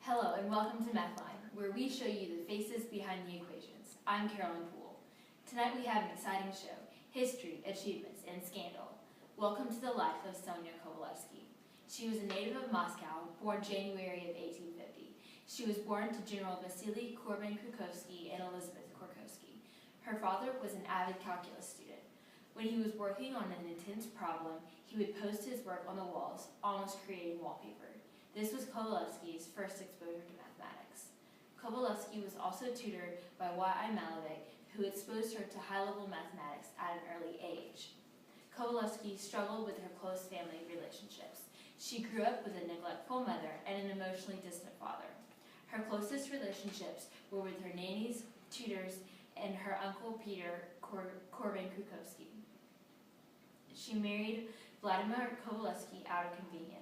Hello and welcome to MathLine, where we show you the faces behind the equations. I'm Carolyn Poole. Tonight we have an exciting show, History, Achievements, and Scandal. Welcome to the life of Sonia Kovalesky. She was a native of Moscow, born January of 1850. She was born to General Vasily Kovalesky and Elizabeth Kovalesky. Her father was an avid calculus student. When he was working on an intense problem, he would post his work on the walls, almost creating wallpaper. This was Kovalesky's first exposure to mathematics. Kovalesky was also tutored by Y.I. Malevich, who exposed her to high-level mathematics at an early age. Kovalesky struggled with her close family relationships. She grew up with a neglectful mother and an emotionally distant father. Her closest relationships were with her nannies, tutors, and her uncle Peter Kovalesky. She married Vladimir Kovalesky out of convenience.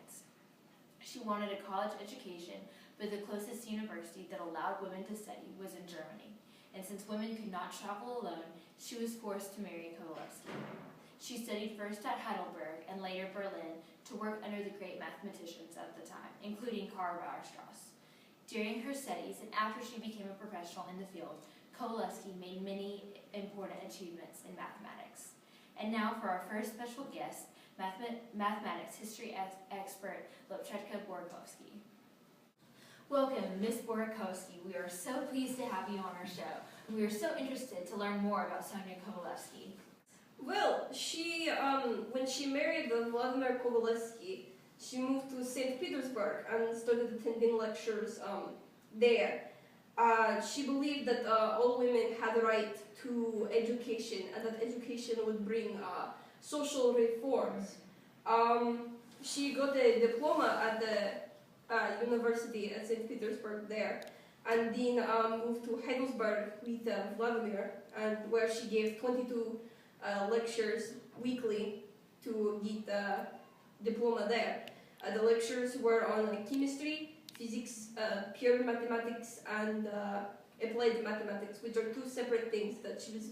She wanted a college education, but the closest university that allowed women to study was in Germany. And since women could not travel alone, she was forced to marry Kovalesky. She studied first at Heidelberg and later Berlin to work under the great mathematicians of the time, including Karl Weierstrass. During her studies and after she became a professional in the field, Kovalesky made many important achievements in mathematics. And now for our first special guest, mathematics history expert Borkowski. Welcome, Ms. Borkowski. We are so pleased to have you on our show. We are so interested to learn more about Sonia Kovalesky. Well, when she married Vladimir Kovalesky, she moved to St. Petersburg and started attending lectures there. She believed that all women had the right to education and that education would bring social reforms. She got a diploma at the university at St. Petersburg there, and then moved to Heidelberg with Vladimir, and where she gave 22 lectures weekly to get the diploma there. The lectures were on chemistry, physics, pure mathematics, and applied mathematics, which are two separate things that she was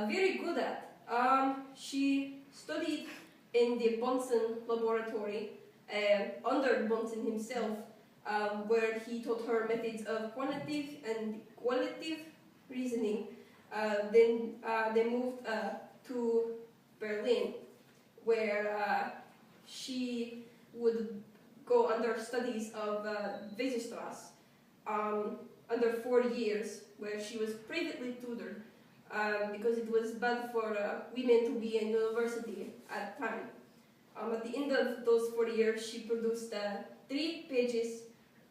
very good at. She studied in the Bunsen laboratory under Bunsen himself, where he taught her methods of quantitative and qualitative reasoning. Then they moved to Berlin, where she would go under studies of Weierstrass under 4 years, where she was privately tutored because it was bad for women to be in university at the time. At the end of those 4 years, she produced 3 pages.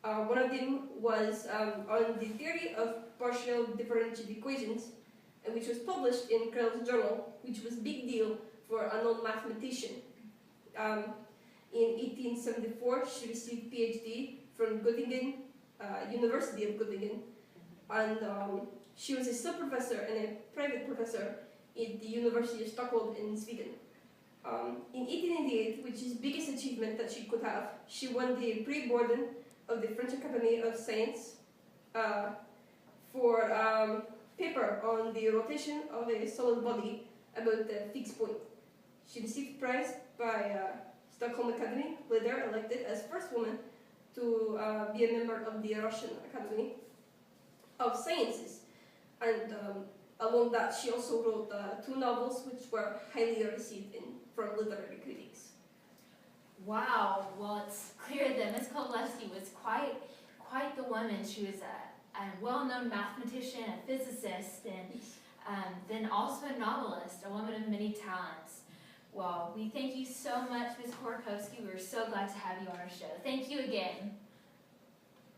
One of them was on the theory of partial differential equations, which was published in Krell's journal, which was a big deal for a non-mathematician. In 1874, she received PhD from Göttingen, University of Göttingen, and she was a sub-professor and a private professor at the University of Stockholm in Sweden. In 1898, which is the biggest achievement that she could have, she won the Prix Borden of the French Academy of Science for a paper on the rotation of a solid body about the fixed point. She received prize by Stockholm Academy, later elected as first woman to be a member of the Russian Academy of Sciences. And along that, she also wrote 2 novels which were highly received from literary critics. Wow, well, it's clear that Ms. Kovalesky was quite the woman. She was a well-known mathematician, a physicist, and then also a novelist, a woman of many talents. Well, we thank you so much, Ms. Borkowski. We're so glad to have you on our show. Thank you again.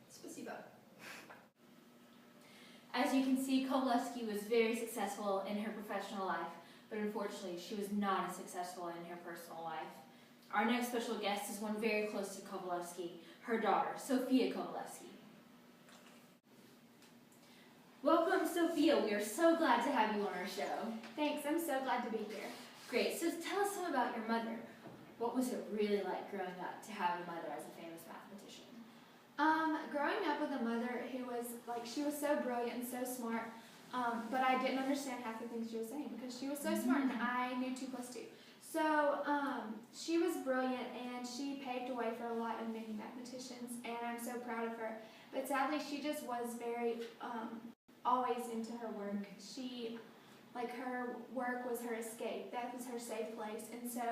Спасибо. As you can see, Kovalesky was very successful in her professional life, but unfortunately, she was not as successful in her personal life. Our next special guest is one very close to Kovalesky, her daughter, Sophia Kovalesky. Welcome, Sophia. We are so glad to have you on our show. Thanks, I'm so glad to be here. Great. So tell us some about your mother. What was it really like growing up to have a mother as a famous mathematician? Growing up with a mother who was, she was so brilliant and so smart, but I didn't understand half the things she was saying because she was so smart and I knew 2 plus 2. So she was brilliant and she paved the way for a lot of many mathematicians, and I'm so proud of her. But sadly, she just was very always into her work. She, like, her work was her escape. That was her safe place. And so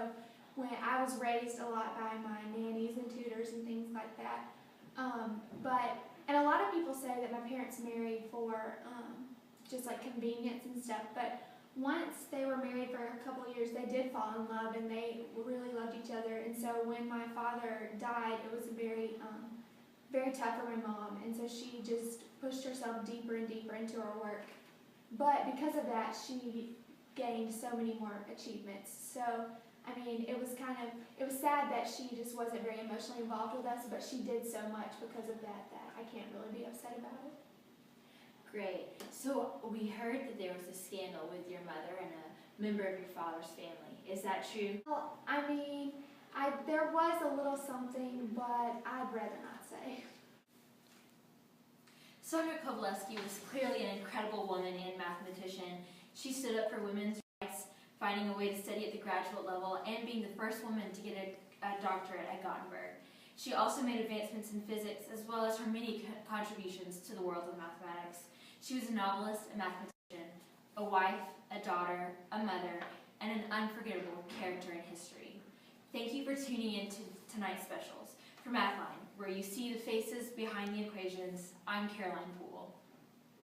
when I was raised a lot by my nannies and tutors and things like that. And a lot of people say that my parents married for just like convenience and stuff. But once they were married for a couple of years, they did fall in love and they really loved each other. And so when my father died, it was very tough for my mom. And so she just pushed herself deeper and deeper into her work. But because of that, she gained so many more achievements. So, I mean, it was sad that she just wasn't very emotionally involved with us, but she did so much because of that I can't really be upset about it. Great. So we heard that there was a scandal with your mother and a member of your father's family. Is that true? Well, I mean, there was a little something, but I'd rather not say. Sonia Kovalesky was clearly an incredible woman and mathematician. She stood up for women's rights, finding a way to study at the graduate level, and being the first woman to get a doctorate at Gothenburg. She also made advancements in physics, as well as her many contributions to the world of mathematics. She was a novelist, a mathematician, a wife, a daughter, a mother, and an unforgettable character in history. Thank you for tuning in to tonight's specials. For Mathline, where you see the faces behind the equations, I'm Caroline Poole.